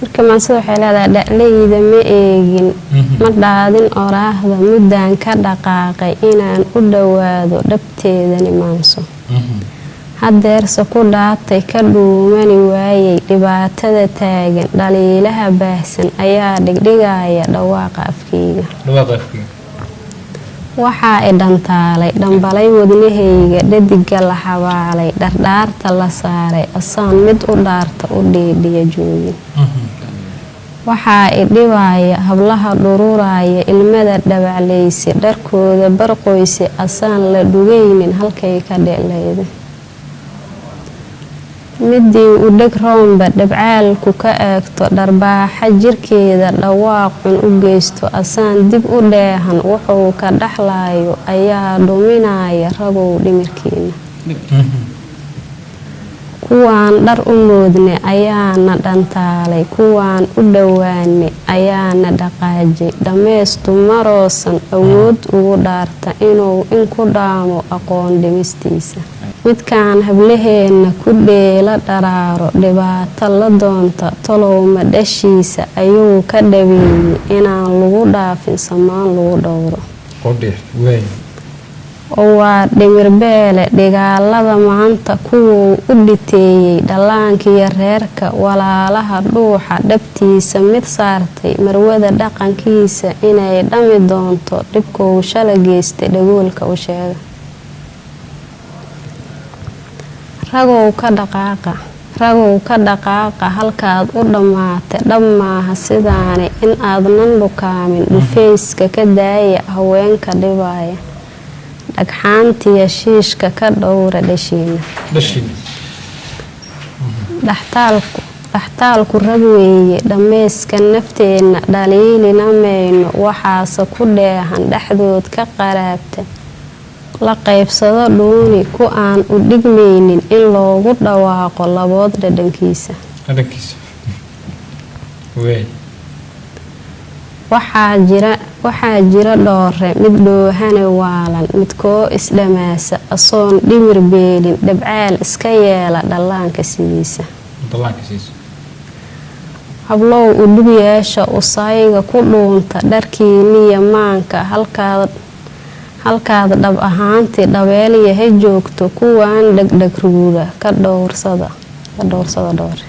marka maasoo waxay leedahay dhaclayda ma eegin ma dhaadin oraahda muddaan ka dhaqaaqay inaan u dhawaado dhabteedani maanso haddeerse ku dhaatay ka dhuumani waayay dhibaatada taagan dhaliilaha baahsan ayaa dhigdhigaya dhawaaqa afkeyga waxaa i dhantaalay dhambalay wadnahayga dhadiga la xabaalay dhardhaarta la saaray asaan mid u dhaarta u dhiidhiya joogin waxaa i dhibaya hablaha dhururaya ilmada dhabaclaysa dharkooda barqoysa asaan la dhugaynin halkay ka dhelayda midii u dheg roomba dhabcaalku ka eegto dharbaaxa jirkeeda dhawaaqun u geysto asaan dib u dheehan wuxuu ka dhaxlayo ayaa dhuminaya ragow dhimirkiina kuwaan dhar u moodne ayaana dhantaalay kuwaan u dhowaane ayaana dhaqaajay dhammaystu maroosan awood ugu dhaarta inuu inku dhaamo aqoon dhimistiisa midkaan hablaheenna ku dheela dharaaro dhibaato la doonta tolowma dhashiisa ayuu ka dhabeeyey inaan lagu dhaafin samaan lagu dhowro oo waa dhimirbeele dhigaalada maanta kuwuu u dhiteeyey dhallaankiyo reerka walaalaha dhuuxa dhabtiisa mid saartay marwada dhaqankiisa inay dhami doonto dhibkou shala geystay dhagoolka u sheega ragow ka dhaqaaqa halkaad u dhammaatay dhab maaha sidaani in aadnan dhukaamin dhufayska ka daaya haweenka dhibaya dhagxaantiya shiishka ka dhowra dhashiina dhaxtaalku rag weeye dhammayska nafteenna dhaliilina mayno waxaase ku dheehan dhexdood ka qaraabta la qaybsado dhuuni ku aan u dhigmaynin in loogu dhawaaqo labood dhadhankiisa waxaa jira dhoore mid dhoohane waalan midkoo isdhamaasa asoon dhimir beelin dhabcaal iska yeela dhallaanka sidiisa hablow u dhug yeesha usayga ku dhuunta dharkiiniya maanka halkaad dhab ahaantii dhabeelyaha joogto kuwaan dhegdhegruuda ka dhowrsada dhoore